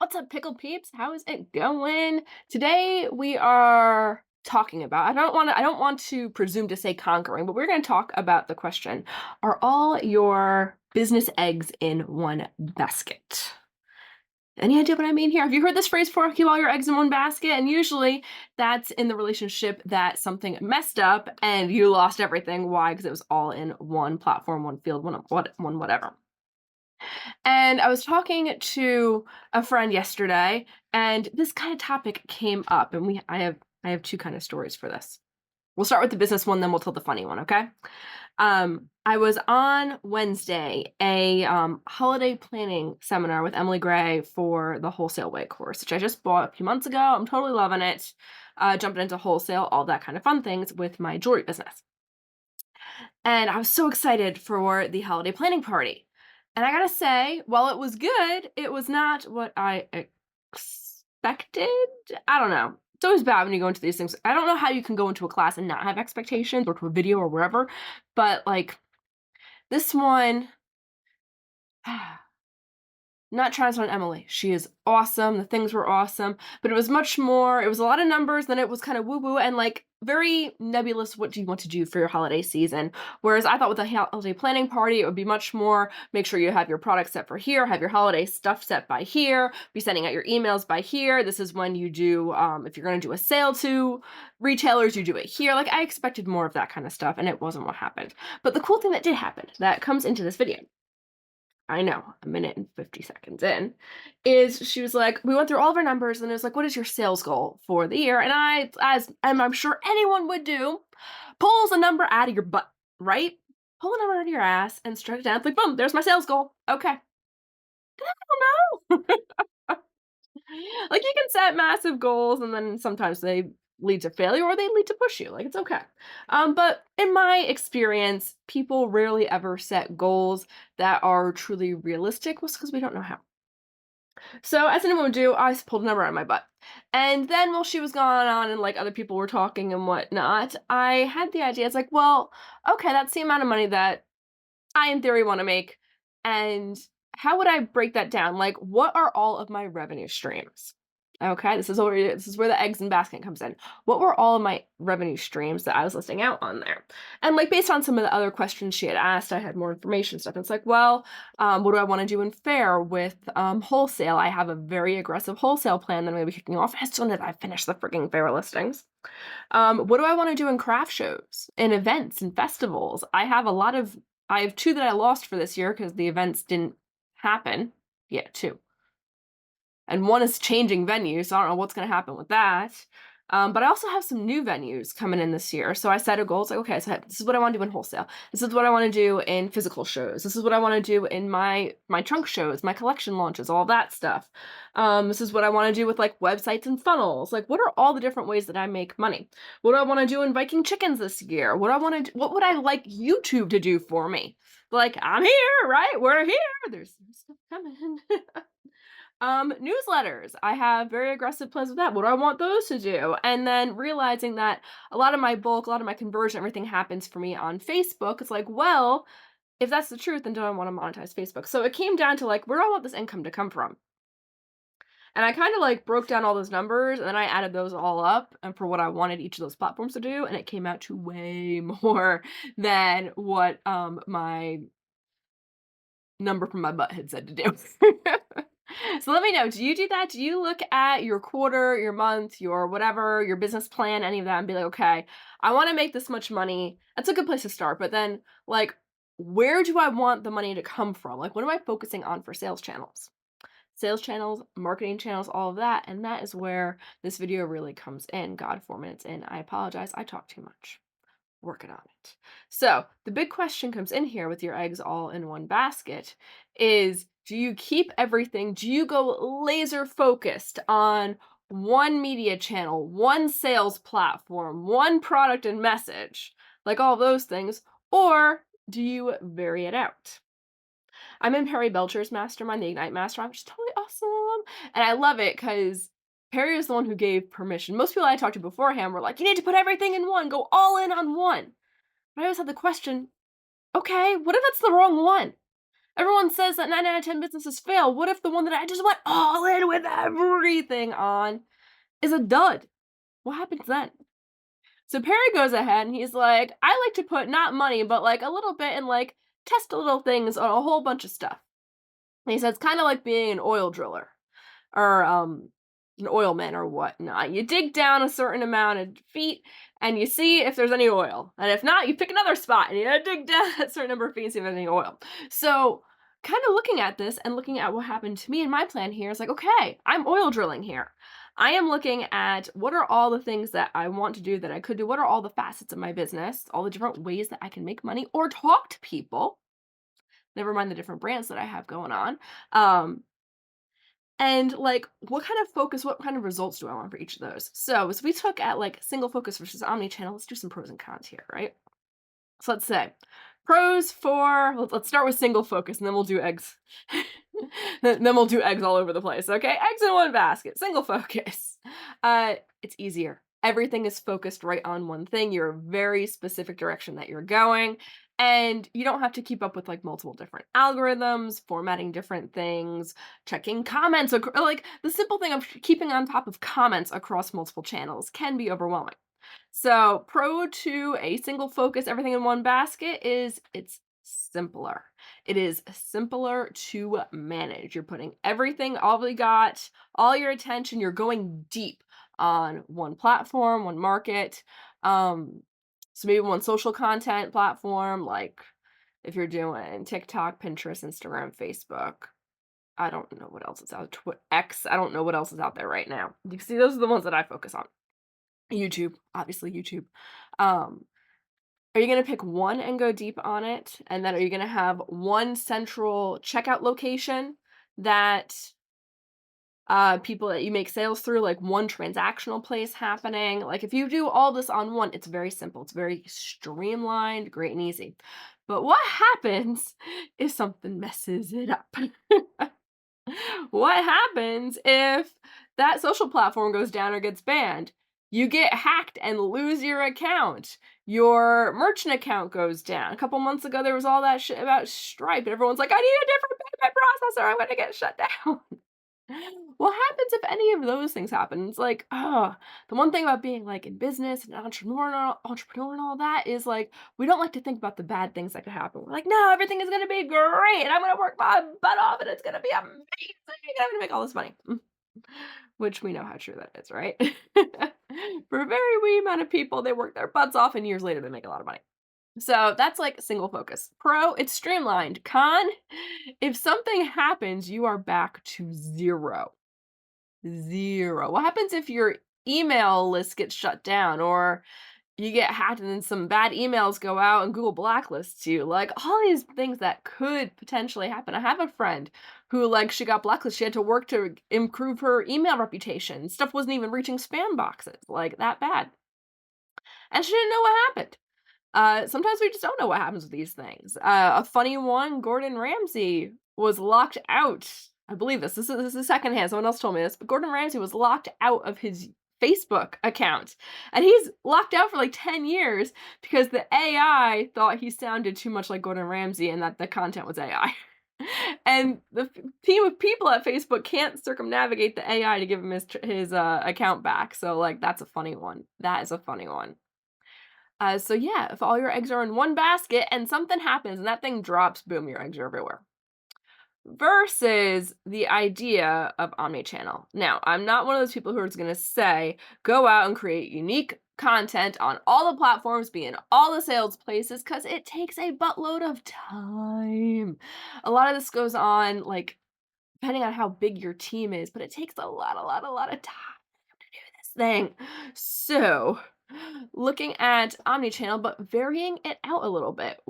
What's up, pickle peeps? How is it going? Today we are talking about, I don't want to presume to say conquering, but we're going to talk about the question, are all your business eggs in one basket? Any idea what I mean here? Have you heard this phrase before? Keep all your eggs in one basket? And usually that's in the relationship that something messed up and you lost everything. Why? Because it was all in one platform, one field, one whatever. And I was talking to a friend yesterday, and this kind of topic came up, and I have two kind of stories for this. We'll start with the business one, then we'll tell the funny one, okay? I was on Wednesday a holiday planning seminar with Emily Gray for the Wholesale Way course, which I just bought a few months ago. I'm totally loving it. Jumping into wholesale, all that kind of fun things with my jewelry business. And I was so excited for the holiday planning party. And I gotta say, while it was good, it was not what I expected. I don't know. It's always bad when you go into these things. I don't know how you can go into a class and not have expectations or to a video or wherever, but like this one, not trying to sound Emily. She is awesome. The things were awesome, but it was much more, it was a lot of numbers, then it was kind of woo-woo and like very nebulous. What do you want to do for your holiday season? Whereas I thought with the holiday planning party, it would be much more, make sure you have your product set for here, have your holiday stuff set by here, be sending out your emails by here. This is when you do, if you're going to do a sale to retailers, you do it here. Like I expected more of that kind of stuff and it wasn't what happened. But the cool thing that did happen that comes into this video, I know, a minute and 50 seconds in, is she was like, we went through all of our numbers and it was like, what is your sales goal for the year? And and I'm sure anyone would do, pulls a number out of your butt, right? Pull a number out of your ass and stretch it down. It's like, boom, there's my sales goal. Okay. I don't know. Like you can set massive goals and then sometimes they lead to failure or they lead to push you. Like it's okay. But in my experience, people rarely ever set goals that are truly realistic was because we don't know how. So as anyone would do, I just pulled a number out of my butt. And then while she was going on and like other people were talking and whatnot, I had the idea, it's like, well, okay, that's the amount of money that I in theory want to make. And how would I break that down? Like, what are all of my revenue streams? Okay, this is where the eggs and basket comes in. What were all of my revenue streams that I was listing out on there? And like based on some of the other questions she had asked, I had more information stuff. And it's like, well, what do I want to do in fair with wholesale? I have a very aggressive wholesale plan that I'm going to be kicking off as soon as I finish the freaking fair listings. What do I want to do in craft shows, in events and festivals? I have two that I lost for this year because the events didn't happen. Yeah, two. And one is changing venues, so I don't know what's going to happen with that. But I also have some new venues coming in this year. So I set a goal. It's like, okay, so this is what I want to do in wholesale. This is what I want to do in physical shows. This is what I want to do in my trunk shows, my collection launches, all that stuff. This is what I want to do with like websites and funnels. Like, what are all the different ways that I make money? What do I want to do in Viking chickens this year? What would I like YouTube to do for me? Like, I'm here, right? We're here. There's stuff coming. Newsletters. I have very aggressive plans with that. What do I want those to do? And then realizing that a lot of my bulk, a lot of my conversion, everything happens for me on Facebook. It's like, well, if that's the truth, then do I want to monetize Facebook? So it came down to like, where do I want this income to come from? And I kind of like broke down all those numbers and then I added those all up and for what I wanted each of those platforms to do. And it came out to way more than what my number from my butt had said to do. So let me know, do you do that? Do you look at your quarter, your month, your whatever, your business plan, any of that, and be like, okay, I want to make this much money. That's a good place to start. But then, like, where do I want the money to come from? Like, what am I focusing on for sales channels? Sales channels, marketing channels, all of that. And that is where this video really comes in. God, 4 minutes in. I apologize. I talk too much. Working on it. So the big question comes in here with your eggs all in one basket is, do you keep everything? Do you go laser focused on one media channel, one sales platform, one product and message, like all those things, or do you vary it out? I'm in Perry Belcher's mastermind, the Ignite Mastermind, which is totally awesome. And I love it because Perry is the one who gave permission. Most people I talked to beforehand were like, you need to put everything in one, go all in on one. But I always had the question, okay, what if that's the wrong one? Everyone says that 9 out of 10 businesses fail. What if the one that I just went all in with everything on is a dud? What happens then? So Perry goes ahead and he's like, I like to put not money, but like a little bit and like test little things on a whole bunch of stuff. And he says it's kind of like being an oil driller or an oilman or whatnot. You dig down a certain amount of feet and you see if there's any oil. And if not, you pick another spot and you dig down a certain number of feet and see if there's any oil. So kind of looking at this and looking at what happened to me in my plan here is like, okay, I'm oil drilling here. I am looking at what are all the things that I want to do that I could do. What are all the facets of my business, all the different ways that I can make money or talk to people. Never mind the different brands that I have going on. And like, what kind of focus, what kind of results do I want for each of those? So, as we took at like single focus versus omni-channel, let's do some pros and cons here, right? So let's say pros for, let's start with single focus and then we'll do eggs. Then we'll do eggs all over the place. Okay. Eggs in one basket, single focus. It's easier. Everything is focused right on one thing. You're a very specific direction that you're going. And you don't have to keep up with like multiple different algorithms, formatting different things, checking comments. Like the simple thing of keeping on top of comments across multiple channels can be overwhelming. So, pro to a single focus, everything in one basket is it's simpler. It is simpler to manage. You're putting everything, all you got, all your attention, you're going deep on one platform, one market. So maybe one social content platform, like if you're doing TikTok, Pinterest, Instagram, Facebook. I don't know what else is out. X. I don't know what else is out there right now. You see, those are the ones that I focus on. YouTube, obviously YouTube. Um, are you gonna pick one and go deep on it? And then are you gonna have one central checkout location that people that you make sales through, like one transactional place happening? Like if you do all this on one, it's very simple. It's very streamlined, great and easy. But what happens if something messes it up? What happens if that social platform goes down or gets banned? You get hacked and lose your account. Your merchant account goes down. A couple months ago, there was all that shit about Stripe, and everyone's like, I need a different payment processor. I'm going to get shut down. What happens if any of those things happen? It's like, the one thing about being like in business and entrepreneur and all that is like we don't like to think about the bad things that could happen. We're like, no, everything is gonna be great, and I'm gonna work my butt off, and it's gonna be amazing, and I'm gonna make all this money. Which we know how true that is, right? For a very wee amount of people, they work their butts off, and years later they make a lot of money. So that's like single focus. Pro, it's streamlined. Con, if something happens, you are back to zero. Zero. What happens if your email list gets shut down or you get hacked and then some bad emails go out and Google blacklists you? Like all these things that could potentially happen. I have a friend who like she got blacklisted. She had to work to improve her email reputation. Stuff wasn't even reaching spam boxes like that bad. And she didn't know what happened. Sometimes we just don't know what happens with these things. A funny one, Gordon Ramsay was locked out. I believe this is secondhand. Someone else told me this, but Gordon Ramsay was locked out of his Facebook account. And he's locked out for like 10 years because the AI thought he sounded too much like Gordon Ramsay and that the content was AI. And the team of people at Facebook can't circumnavigate the AI to give him his account back. So like that's a funny one. That is a funny one. So yeah, if all your eggs are in one basket and something happens and that thing drops, boom, your eggs are everywhere. Versus the idea of omnichannel. Now, I'm not one of those people who is going to say, go out and create unique content on all the platforms, be in all the sales places, because it takes a buttload of time. A lot of this goes on, like, depending on how big your team is, but it takes a lot of time to do this thing. So, looking at omnichannel, but varying it out a little bit.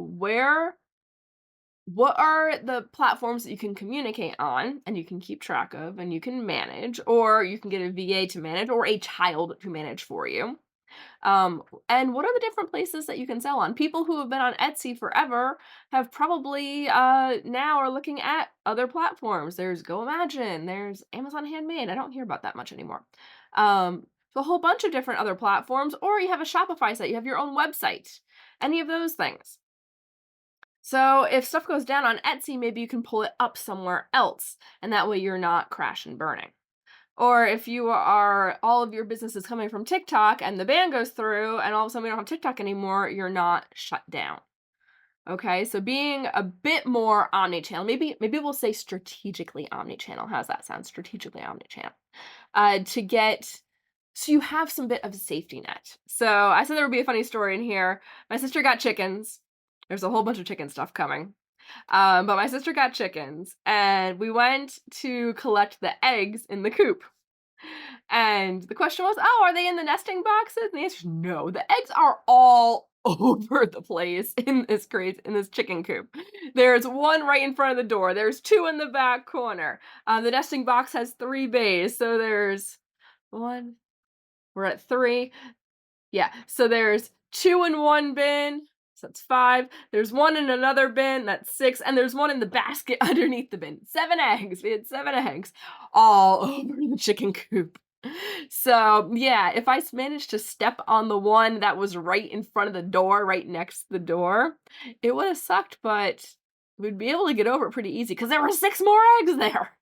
What are the platforms that you can communicate on and you can keep track of and you can manage, or you can get a VA to manage or a child to manage for you? And what are the different places that you can sell on? People who have been on Etsy forever have probably now are looking at other platforms. There's Go Imagine, there's Amazon Handmade. I don't hear about that much anymore. So a whole bunch of different other platforms, or you have a Shopify site, you have your own website, any of those things. So if stuff goes down on Etsy, maybe you can pull it up somewhere else, and that way you're not crash and burning. Or if you are all of your business is coming from TikTok and the ban goes through and all of a sudden we don't have TikTok anymore, you're not shut down. Okay, so being a bit more omni-channel, maybe we'll say strategically omni-channel. How's that sound? Strategically omni-channel. To get so you have some bit of a safety net. So I said there would be a funny story in here. My sister got chickens. There's a whole bunch of chicken stuff coming. But my sister got chickens, and we went to collect the eggs in the coop. And the question was, "Oh, are they in the nesting boxes?" And the answer is no. The eggs are all over the place in this crate, in this chicken coop. There's one right in front of the door. There's two in the back corner. The nesting box has 3 bays, so there's one. We're at 3. Yeah, so there's 2 in one bin, so that's 5. There's 1 in another bin, that's 6, and there's 1 in the basket underneath the bin. 7 eggs. We had 7 eggs all over the chicken coop. So, yeah, if I managed to step on the one that was right in front of the door, right next to the door, it would have sucked, but we'd be able to get over it pretty easy because there were 6 more eggs there.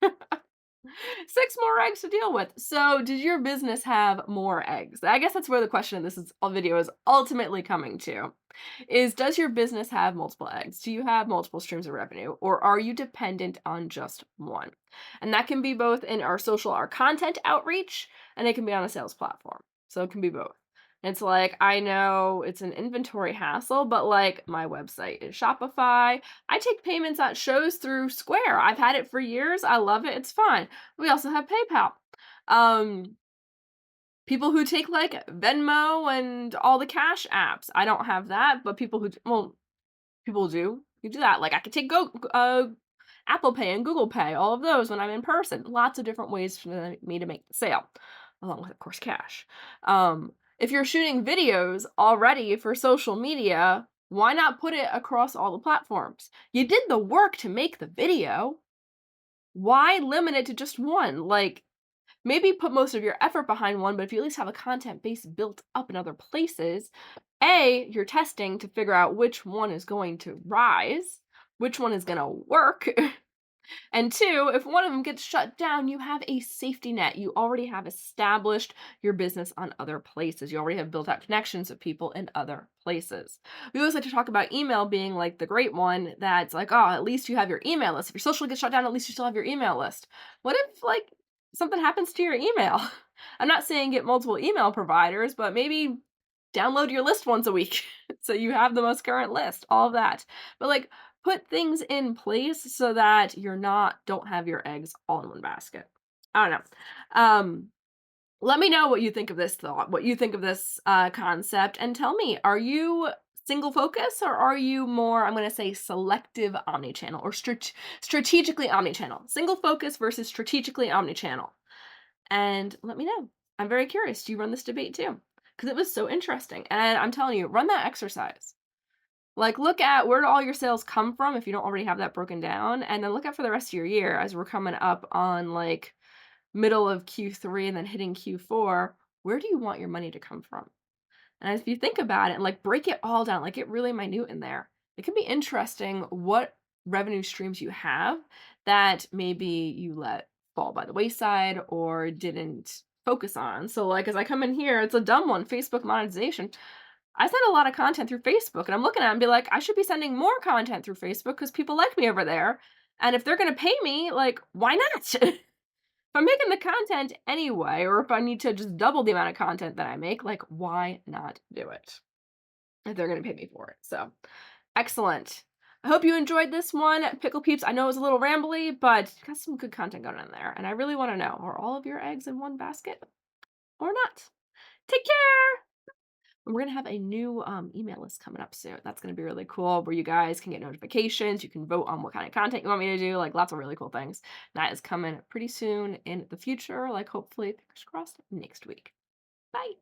6 more eggs to deal with. So, did your business have more eggs? I guess that's where the question of this video is ultimately coming to. Is does your business have multiple eggs? Do you have multiple streams of revenue or are you dependent on just one? And that can be both in our content outreach, and it can be on a sales platform. So it can be both. It's like, I know it's an inventory hassle, but like my website is Shopify. I take payments at shows through Square. I've had it for years. I love it. It's fun. We also have PayPal. Um, People who take like Venmo and all the cash apps. I don't have that, but well, people do. You do that. Like I could take Apple Pay and Google Pay, all of those when I'm in person. Lots of different ways for me to make the sale, along with, of course, cash. If you're shooting videos already for social media, why not put it across all the platforms? You did the work to make the video. Why limit it to just one? Like, maybe put most of your effort behind one, but if you at least have a content base built up in other places, A, you're testing to figure out which one is going to rise, which one is going to work. And 2, if one of them gets shut down, you have a safety net. You already have established your business on other places. You already have built out connections with people in other places. We always like to talk about email being like the great one that's like, oh, at least you have your email list. If your social gets shut down, at least you still have your email list. What if like something happens to your email? I'm not saying get multiple email providers, but maybe download your list once a week so you have the most current list, all of that. But like put things in place so that don't have your eggs all in one basket. I don't know. Let me know what you think of this thought, what you think of this concept, and tell me, are you single focus or are you more, I'm going to say selective omnichannel or strategically omnichannel? Single focus versus strategically omnichannel. And let me know. I'm very curious. Do you run this debate too? Because it was so interesting. And I'm telling you, run that exercise. Like, look at where do all your sales come from if you don't already have that broken down, and then look at for the rest of your year as we're coming up on like middle of Q3 and then hitting Q4. Where do you want your money to come from? And if you think about it and like break it all down, like get really minute in there, it can be interesting what revenue streams you have that maybe you let fall by the wayside or didn't focus on. So, like, as I come in here, it's a dumb one, Facebook monetization. I send a lot of content through Facebook, and I'm looking at it and be like, I should be sending more content through Facebook because people like me over there. And if they're going to pay me, like, why not? If I'm making the content anyway, or if I need to just double the amount of content that I make, like, why not do it if they're going to pay me for it? So, excellent. I hope you enjoyed this one, Pickle Peeps. I know it was a little rambly, but got some good content going on there. And I really want to know, are all of your eggs in one basket or not? Take care! And we're going to have a new email list coming up soon. That's going to be really cool where you guys can get notifications. You can vote on what kind of content you want me to do, like lots of really cool things. That is coming pretty soon in the future, like hopefully, fingers crossed, next week. Bye.